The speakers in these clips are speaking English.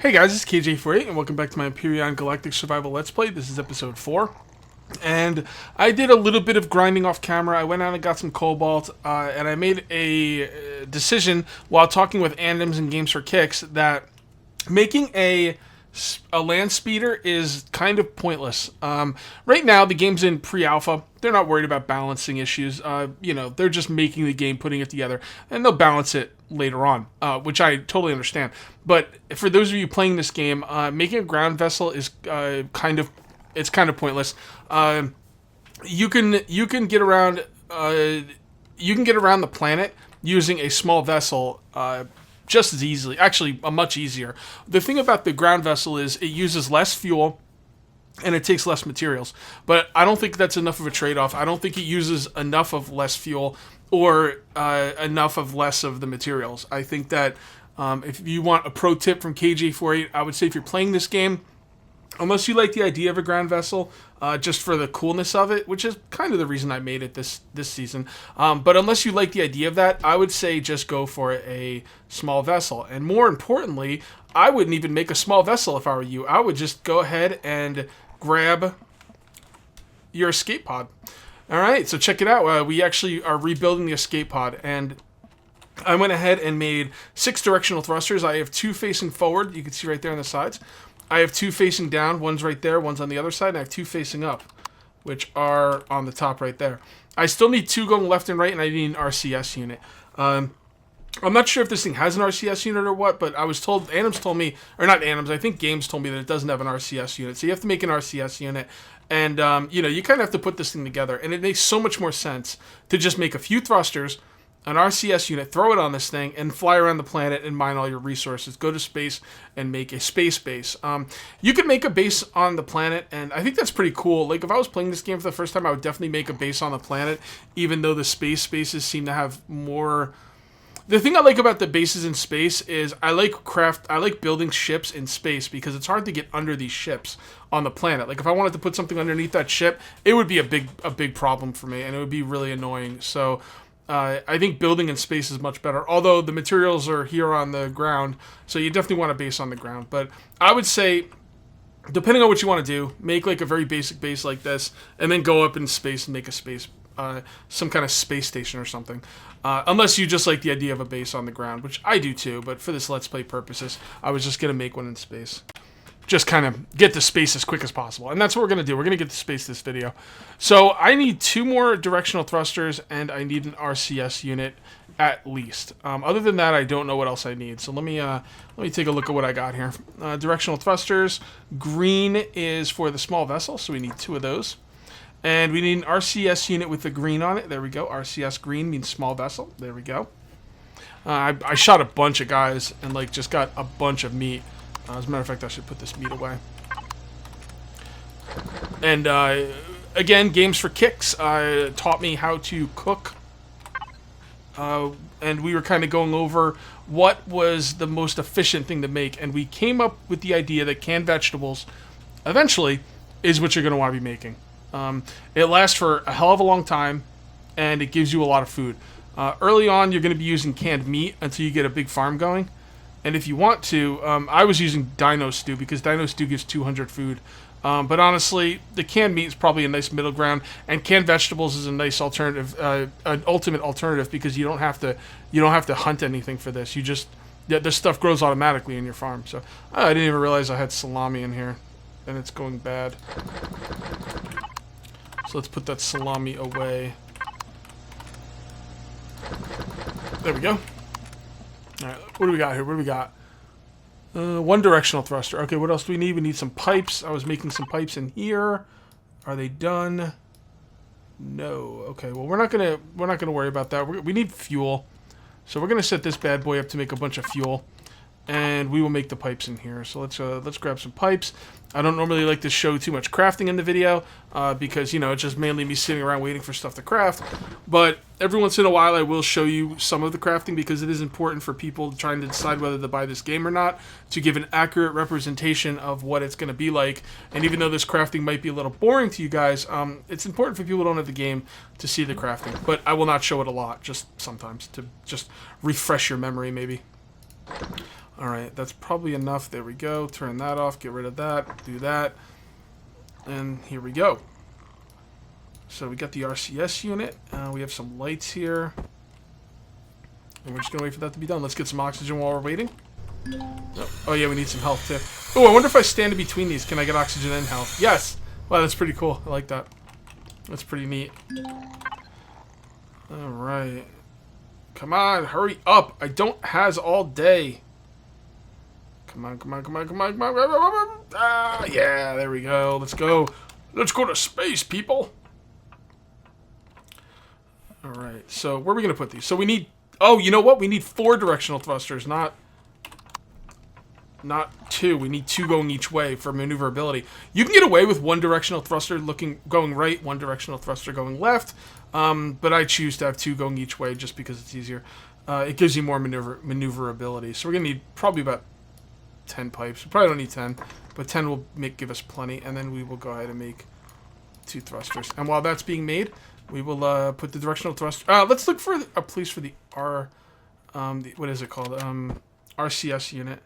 Hey guys, it's KJ48 and welcome back to my Empyrion Galactic Survival Let's Play. This is episode 4. And I did a little bit of grinding off camera. I went out and got some cobalt, and I made a decision while talking with Andems and Games for Kicks that making a land speeder is kind of pointless. Right now, the game's in pre-alpha. They're not worried about balancing issues. They're just making the game, putting it together, and they'll balance it later on, which I totally understand. But for those of you playing this game, making a ground vessel is kind of pointless. You can get around the planet using a small vessel just as easily, actually much easier. The thing about the ground vessel is it uses less fuel and it takes less materials. But I don't think that's enough of a trade-off. I don't think it uses enough of less fuel or enough of less of the materials. I think that if you want a pro tip from KJ48, I would say if you're playing this game, unless you like the idea of a ground vessel, just for the coolness of it, which is kind of the reason I made it this season. But unless you like the idea of that, I would say just go for a small vessel. And more importantly, I wouldn't even make a small vessel if I were you. I would just go ahead and grab your escape pod. All right, so check it out. We actually are rebuilding the escape pod, and I went ahead and made 6 directional thrusters. I have 2 facing forward. You can see right there on the sides. I have 2 facing down. One's right there. One's on the other side. And I have 2 facing up, which are on the top right there. I still need 2 going left and right, and I need an RCS unit. I'm not sure if this thing has an RCS unit or what, but I was told, Adams told me, or not Adams, I think Games told me that it doesn't have an RCS unit. So you have to make an RCS unit. And, you kind of have to put this thing together. And it makes so much more sense to just make a few thrusters, an RCS unit, throw it on this thing, and fly around the planet and mine all your resources. Go to space and make a space base. You could make a base on the planet, and I think that's pretty cool. Like, if I was playing this game for the first time, I would definitely make a base on the planet, even though the space bases seem to have more... The thing I like about the bases in space is I like building ships in space because it's hard to get under these ships on the planet. Like, if I wanted to put something underneath that ship, it would be a big problem for me, and it would be really annoying. So... I think building in space is much better, although the materials are here on the ground, so you definitely want a base on the ground. But I would say, depending on what you want to do, make like a very basic base like this, and then go up in space and make a space, some kind of space station or something. Unless you just like the idea of a base on the ground, which I do too, but for this Let's Play purposes, I was just going to make one in space. Just kind of get to space as quick as possible. And that's what we're going to do. We're going to get to space this video. So I need 2 more directional thrusters, and I need an RCS unit at least. Other than that, I don't know what else I need. So let me take a look at what I got here. Directional thrusters. Green is for the small vessel, so we need 2 of those. And we need an RCS unit with the green on it. There we go. RCS green means small vessel. There we go. I shot a bunch of guys and just got a bunch of meat. As a matter of fact, I should put this meat away. And, again, Games for Kicks taught me how to cook. And we were kind of going over what was the most efficient thing to make. And we came up with the idea that canned vegetables, eventually, is what you're going to want to be making. It lasts for a hell of a long time, and it gives you a lot of food. Early on, you're going to be using canned meat until you get a big farm going. And if you want to, I was using Dino Stew because Dino Stew gives 200 food. But honestly, the canned meat is probably a nice middle ground, and canned vegetables is a nice alternative, an ultimate alternative because you don't have to hunt anything for this. This stuff grows automatically in your farm. So I didn't even realize I had salami in here, and it's going bad. So let's put that salami away. There we go. Alright, what do we got here? What do we got? 1 directional thruster. Okay, what else do we need? We need some pipes. I was making some pipes in here. Are they done? No. Okay, well we're not gonna worry about that. We need fuel. So we're gonna set this bad boy up to make a bunch of fuel. And we will make the pipes in here. So let's grab some pipes. I don't normally like to show too much crafting in the video because, it's just mainly me sitting around waiting for stuff to craft. But every once in a while I will show you some of the crafting because it is important for people trying to decide whether to buy this game or not to give an accurate representation of what it's going to be like. And even though this crafting might be a little boring to you guys, it's important for people who don't have the game to see the crafting. But I will not show it a lot, just sometimes to just refresh your memory maybe. Alright, that's probably enough. There we go. Turn that off. Get rid of that. Do that. And here we go. So we got the RCS unit. We have some lights here. And we're just going to wait for that to be done. Let's get some oxygen while we're waiting. Oh, yeah, we need some health, too. Oh, I wonder if I stand in between these. Can I get oxygen and health? Yes! Wow, that's pretty cool. I like that. That's pretty neat. Alright. Come on, hurry up. I don't has all day. Come on, come on, come on, come on, come on. Ah, yeah, there we go. Let's go. Let's go to space, people. Alright, so where are we going to put these? So we need... Oh, you know what? We need 4 directional thrusters, not 2. We need 2 going each way for maneuverability. You can get away with 1 directional thruster going right, 1 directional thruster going left, but I choose to have 2 going each way just because it's easier. It gives you more maneuverability. So we're going to need probably about 10 pipes. We probably don't need 10, but 10 will give us plenty, and then we will go ahead and make 2 thrusters. And while that's being made, we will put the directional thruster... let's look for a place for the what is it called? RCS unit.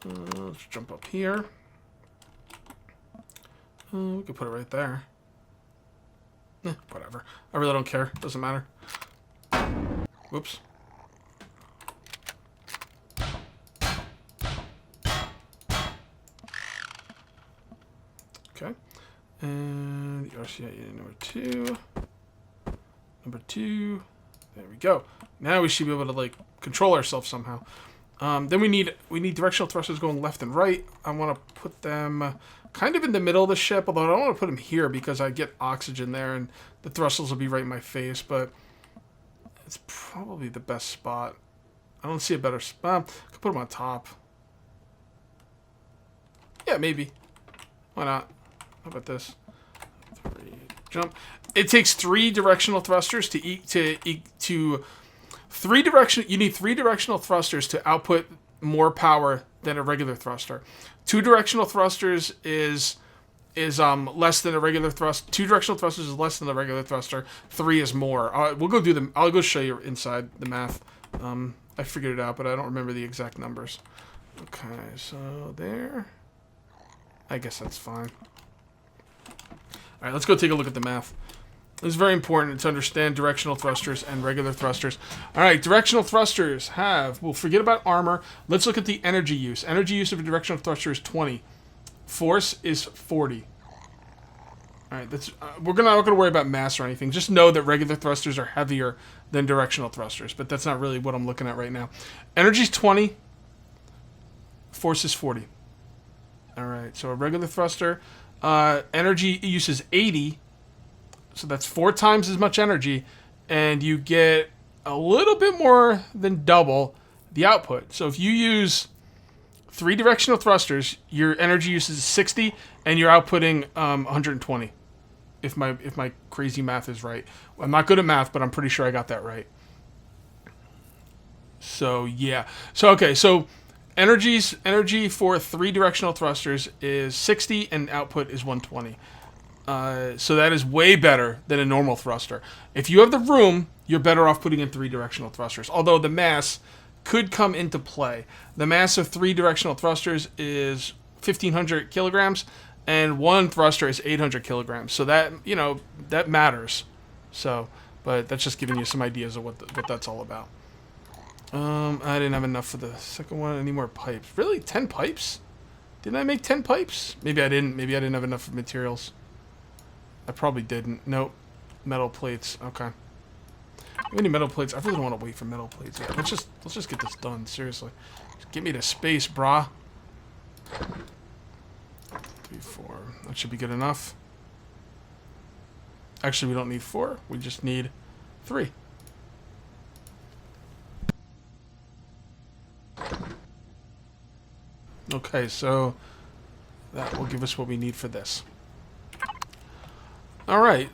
Let's jump up here. We could put it right there. Whatever. I really don't care. Doesn't matter. Whoops. Okay. And the RCS unit number 2. Number 2. There we go. Now we should be able to, like, control ourselves somehow. Then we need directional thrusters going left and right. I want to put them kind of in the middle of the ship, although I don't want to put them here because I get oxygen there and the thrusters will be right in my face, but it's probably the best spot. I don't see a better spot. I could put them on top. Yeah, maybe. Why not? How about this? 3, jump. It takes 3 directional thrusters to you need 3 directional thrusters to output more power than a regular thruster. 2 directional thrusters is less than a regular thrust. 2 directional thrusters is less than the regular thruster. 3 is more. We'll go do them. I'll go show you inside the math. I figured it out, but I don't remember the exact numbers. Okay, so there. I guess that's fine. All right, let's go take a look at the math. It's very important to understand directional thrusters and regular thrusters. All right, directional thrusters we'll forget about armor. Let's look at the energy use. Energy use of a directional thruster is 20. Force is 40. All right, we're not going to worry about mass or anything. Just know that regular thrusters are heavier than directional thrusters, but that's not really what I'm looking at right now. Energy is 20. Force is 40. All right, so a regular thruster, energy use is 80. So that's 4 times as much energy, and you get a little bit more than double the output. So if you use 3 directional thrusters, your energy use is 60, and you're outputting 120. If my crazy math is right. I'm not good at math, but I'm pretty sure I got that right. So yeah. So okay. So energy for 3 directional thrusters is 60, and output is 120. So that is way better than a normal thruster. If you have the room, you're better off putting in 3 directional thrusters. Although the mass could come into play. The mass of 3 directional thrusters is 1,500 kilograms, and 1 thruster is 800 kilograms. So that, that matters. So, but that's just giving you some ideas of what that's all about. I didn't have enough for the second one. Any more pipes? Really? 10 pipes? Didn't I make 10 pipes? Maybe I didn't. Maybe I didn't have enough materials. I probably didn't. Nope. Metal plates. Okay. How many metal plates? I really don't want to wait for metal plates. Yeah, let's just get this done. Seriously. Just get me to space, brah. 3, 4. That should be good enough. Actually, we don't need 4. We just need 3. Okay, so that will give us what we need for this. All right.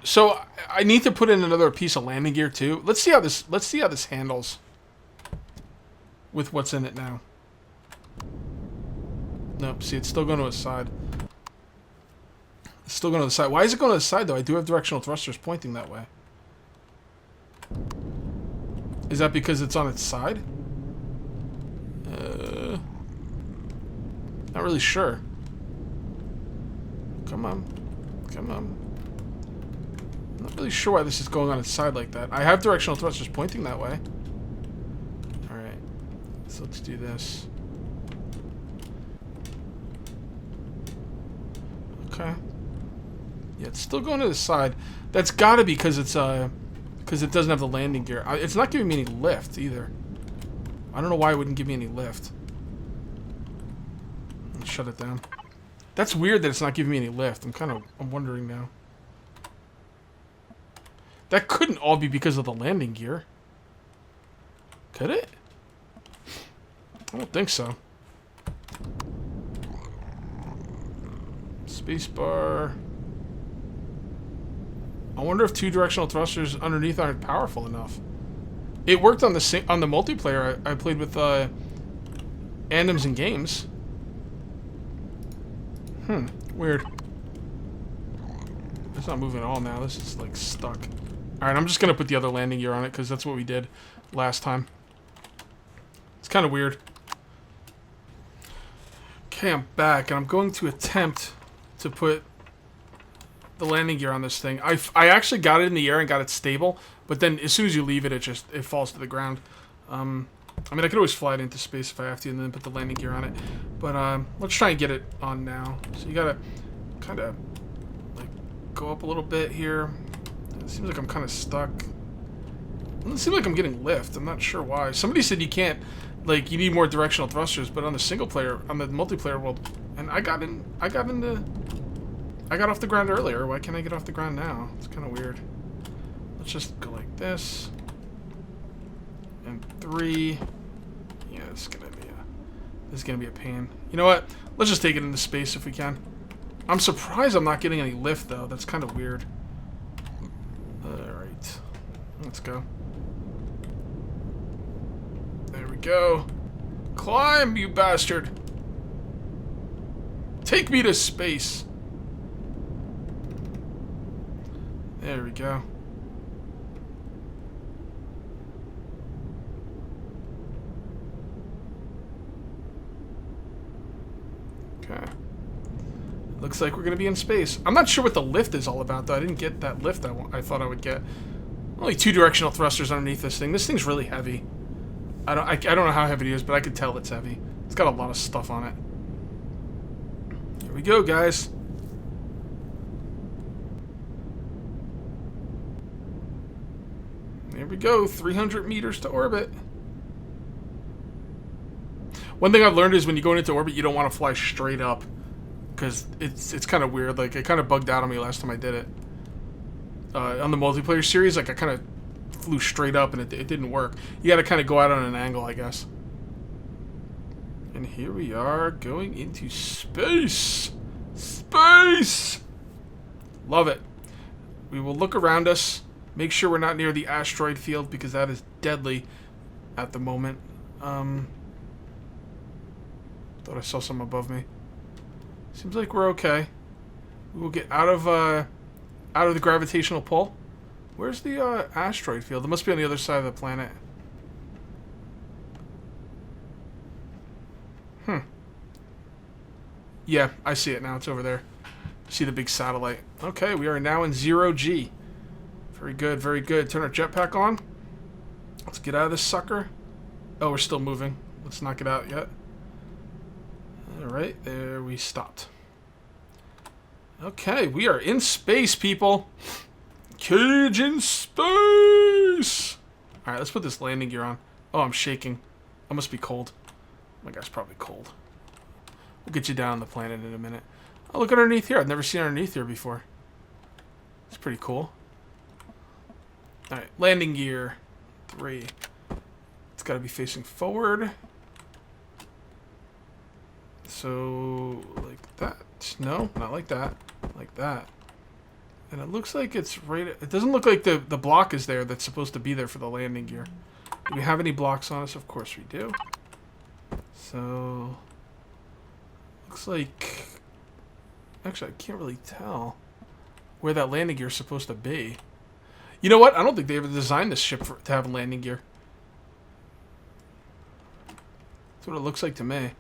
So I need to put in another piece of landing gear too. Let's see how this handles with what's in it now. Nope. See, it's still going to the side. It's still going to the side. Why is it going to the side though? I do have directional thrusters pointing that way. Is that because it's on its side? Not really sure. Come on. Come on. Not really sure why this is going on its side like that. I have directional thrusters pointing that way. Alright. So let's do this. Okay. Yeah, it's still going to the side. That's got to be because it's because it doesn't have the landing gear. It's not giving me any lift either. I don't know why it wouldn't give me any lift. Let's shut it down. That's weird that it's not giving me any lift. I'm wondering now. That couldn't all be because of the landing gear. Could it? I don't think so. Spacebar. I wonder if 2 directional thrusters underneath aren't powerful enough. It worked on the multiplayer I played with Andoms and Games. Weird. It's not moving at all now. This is like stuck. Alright, I'm just gonna put the other landing gear on it because that's what we did last time. It's kind of weird. Okay, I'm back and I'm going to attempt to put the landing gear on this thing. I actually got it in the air and got it stable, but then as soon as you leave it, it falls to the ground. I mean, I could always fly it into space if I have to and then put the landing gear on it. But let's try and get it on now. So you gotta kind of like go up a little bit here. It seems like I'm kind of stuck. It doesn't seem like I'm getting lift. I'm not sure why. Somebody said you can't, like, you need more directional thrusters, but on the single player, on the multiplayer world, and I got off the ground earlier. Why can't I get off the ground now? It's kind of weird. Let's just go like this. And 3. Yeah, this is gonna be a pain. You know what? Let's just take it into space if we can. I'm surprised I'm not getting any lift though. That's kind of weird. Alright. Let's go. There we go. Climb, you bastard! Take me to space! There we go. Okay. Looks like we're going to be in space. I'm not sure what the lift is all about, though. I didn't get that lift I thought I would get. Only 2 directional thrusters underneath this thing. This thing's really heavy. I don't know how heavy it is, but I could tell it's heavy. It's got a lot of stuff on it. Here we go, guys. There we go. 300 meters to orbit. One thing I've learned is when you go into orbit, you don't want to fly straight up. Because it's kind of weird. Like, it kind of bugged out on me last time I did it. On the multiplayer series, like, I kind of flew straight up and it didn't work. You got to kind of go out on an angle, I guess. And here we are going into space. Space! Love it. We will look around us. Make sure we're not near the asteroid field because that is deadly at the moment. Thought I saw some above me. Seems like we're okay. We will get out of the gravitational pull. Where's the asteroid field? It must be on the other side of the planet. Yeah, I see it now. It's over there. See the big satellite. Okay, we are now in 0G. Very good, very good. Turn our jetpack on. Let's get out of this sucker. Oh, we're still moving. Let's not get out yet. Alright, there we stopped. Okay, we are in space, people. Cage in space! Alright, let's put this landing gear on. Oh, I'm shaking. I must be cold. My guy's probably cold. We'll get you down on the planet in a minute. Oh, look underneath here. I've never seen underneath here before. It's pretty cool. Alright, landing gear. 3. It's got to be facing forward. So, like that. No, not like that. Like that. And it looks like it's right... It doesn't look like the block is there that's supposed to be there for the landing gear. Do we have any blocks on us? Of course we do. So... Looks like... Actually, I can't really tell where that landing gear is supposed to be. You know what? I don't think they ever designed this ship to have a landing gear. That's what it looks like to me.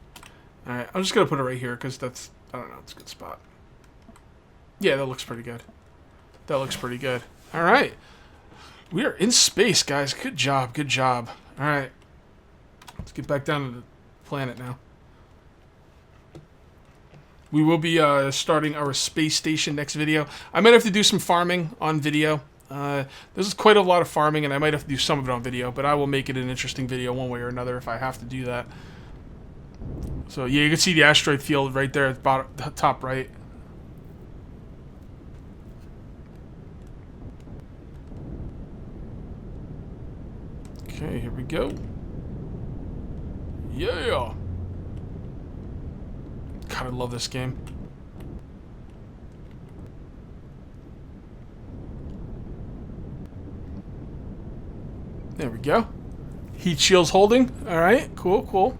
Alright, I'm just going to put it right here because that's, I don't know, it's a good spot. Yeah, that looks pretty good. That looks pretty good. Alright. We are in space, guys. Good job, good job. Alright. Let's get back down to the planet now. We will be starting our space station next video. I might have to do some farming on video. This is quite a lot of farming, and I might have to do some of it on video, but I will make it an interesting video one way or another if I have to do that. So, yeah, you can see the asteroid field right there at the bottom, top right. Okay, here we go. Yeah! God, I love this game. There we go. Heat shields holding. Alright, cool, cool.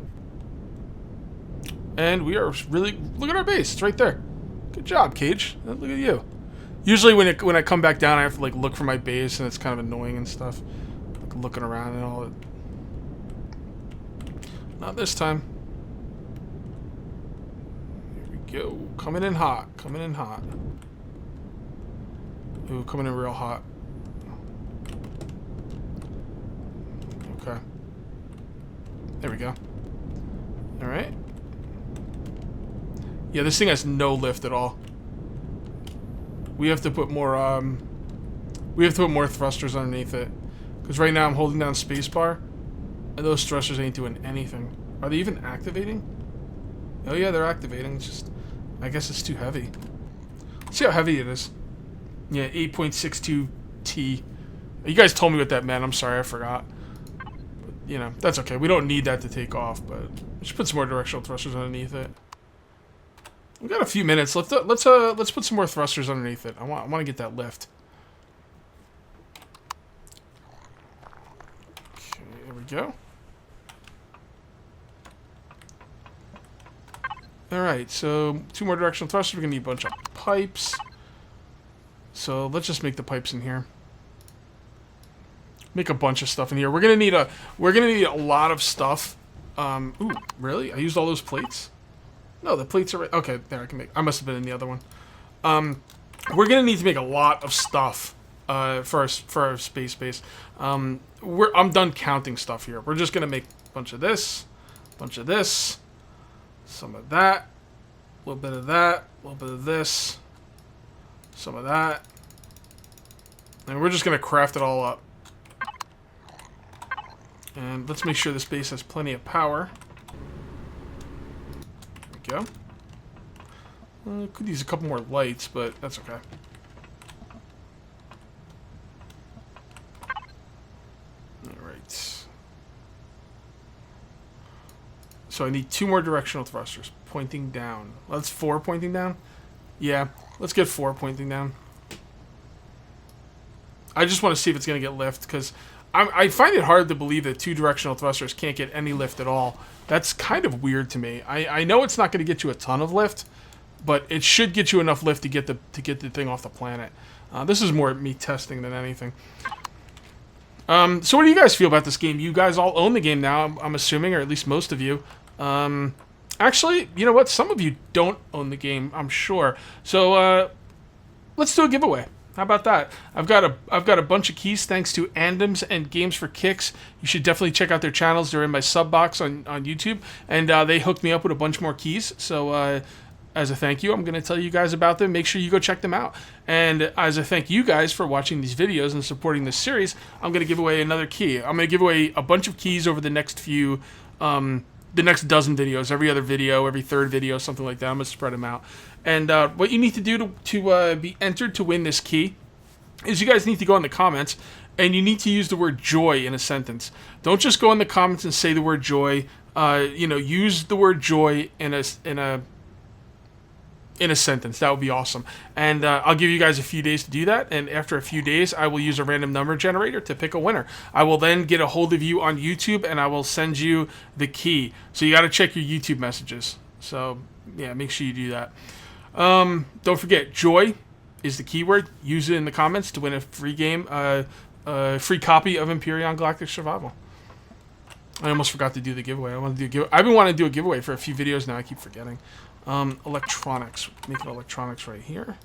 And we are really... Look at our base. It's right there. Good job, Cage. Look at you. Usually when I come back down, I have to like look for my base, and it's kind of annoying and stuff. Like, looking around and all that. Not this time. Here we go. Coming in hot. Coming in hot. Ooh, coming in real hot. Okay. There we go. Alright. Yeah, this thing has no lift at all. We have to put more, thrusters underneath it. Because right now I'm holding down spacebar, and those thrusters ain't doing anything. Are they even activating? Oh yeah, they're activating. It's just, I guess it's too heavy. Let's see how heavy it is. Yeah, 8.62 T. You guys told me what that meant. I'm sorry, I forgot. But, you know, that's okay. We don't need that to take off, but we should put some more directional thrusters underneath it. We've got a few minutes. Let's put some more thrusters underneath it. I want to get that lift. Okay, there we go. Alright, so 2 more directional thrusters. We're gonna need a bunch of pipes. So let's just make the pipes in here. Make a bunch of stuff in here. We're gonna need a lot of stuff. Ooh, really? I used all those plates? No, the plates are right. Okay, there I can make. I must have been in the other one. We're gonna need to make a lot of stuff for our space base. I'm done counting stuff here. We're just gonna make a bunch of this, some of that, a little bit of that, a little bit of this, some of that, and we're just gonna craft it all up. And let's make sure this base has plenty of power. Go. Could use a couple more lights, but that's okay. Alright. So I need 2 more directional thrusters pointing down. Well, that's 4 pointing down? Yeah, let's get 4 pointing down. I just want to see if it's going to get lift, because I find it hard to believe that 2 directional thrusters can't get any lift at all. That's kind of weird to me. I know it's not going to get you a ton of lift, but it should get you enough lift to get the thing off the planet. This is more me testing than anything. So what do you guys feel about this game? You guys all own the game now, I'm assuming, or at least most of you. Actually, you know what? Some of you don't own the game, I'm sure. So let's do a giveaway. How about that? I've got a bunch of keys thanks to Andems and Games for Kicks. You should definitely check out their channels. They're in my sub box on YouTube, and they hooked me up with a bunch more keys. So as a thank you, I'm going to tell you guys about them. Make sure you go check them out. And as a thank you guys for watching these videos and supporting this series, I'm going to give away another key. I'm going to give away a bunch of keys over the next few, the next dozen videos, every other video, every third video, something like that. I'm going to spread them out. And what you need to do to be entered to win this key is you guys need to go in the comments and you need to use the word joy in a sentence. Don't just go in the comments and say the word joy. You know, use the word joy in a sentence. That would be awesome. And I'll give you guys a few days to do that. And after a few days, I will use a random number generator to pick a winner. I will then get a hold of you on YouTube and I will send you the key. So you got to check your YouTube messages. So yeah, make sure you do that. Don't forget, joy is the keyword. Use it in the comments to win a free game, free copy of Empyrion Galactic Survival. I almost forgot to do the giveaway. I've been wanting to do a giveaway for a few videos now. I keep forgetting. Electronics. Make it electronics right here.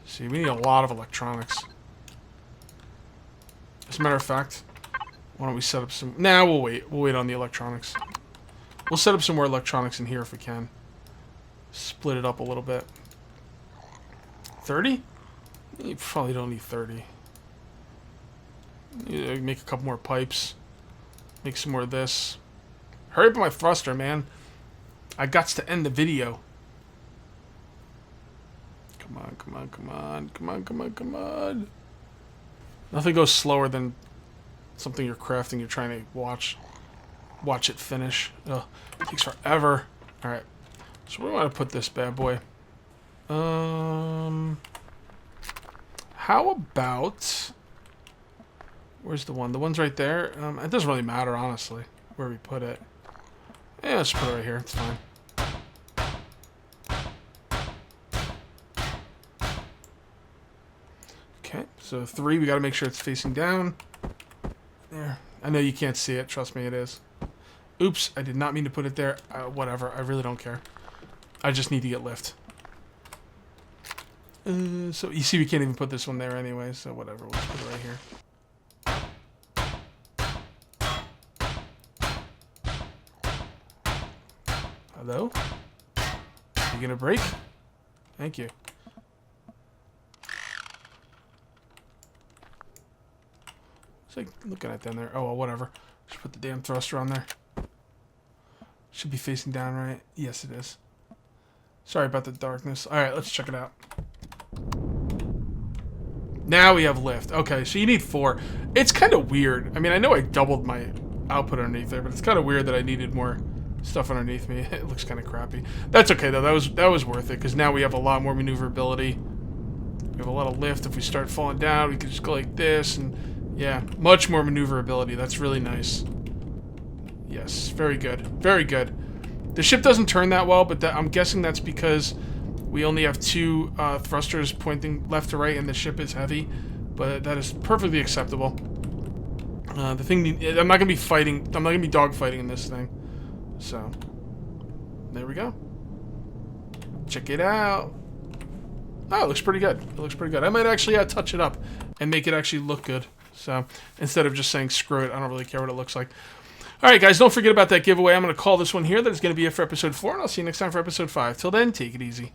See, we need a lot of electronics. As a matter of fact, why don't we set up some... Nah, we'll wait. We'll wait on the electronics. We'll set up some more electronics in here if we can. Split it up a little bit. 30? You probably don't need 30. You make a couple more pipes. Make some more of this. Hurry up with my thruster, man. I got to end the video. Come on, come on, come on, come on, come on, come on. Nothing goes slower than something you're crafting. You're trying to watch it finish. Ugh, it takes forever. All right. So where do I want to put this bad boy? How about... Where's the one? The one's right there. It doesn't really matter, honestly, where we put it. Yeah, let's put it right here. It's fine. Okay, so 3, we got to make sure it's facing down. There. I know you can't see it. Trust me, it is. Oops, I did not mean to put it there. Whatever, I really don't care. I just need to get lift. So you see we can't even put this one there anyway, so whatever. We'll just put it right here. Hello? You gonna break? Thank you. It's like looking at down there. Oh, well, whatever. Just put the damn thruster on there. Should be facing down, right? Yes, it is. Sorry about the darkness. Alright, let's check it out. Now we have lift. Okay, so you need 4. It's kind of weird. I mean, I know I doubled my output underneath there, but it's kind of weird that I needed more stuff underneath me. It looks kind of crappy. That's okay, though. That was worth it, because now we have a lot more maneuverability. We have a lot of lift. If we start falling down, we can just go like this, and yeah, much more maneuverability. That's really nice. Yes, very good. Very good. The ship doesn't turn that well, but I'm guessing that's because we only have 2 thrusters pointing left to right, and the ship is heavy. But that is perfectly acceptable. The thing, I'm not gonna be fighting. I'm not gonna be dogfighting in this thing. So, there we go. Check it out. Oh, it looks pretty good. It looks pretty good. I might actually touch it up and make it actually look good. So, instead of just saying screw it, I don't really care what it looks like. Alright guys, don't forget about that giveaway. I'm going to call this one here. That is going to be it for episode 4, and I'll see you next time for episode 5. Till then, take it easy.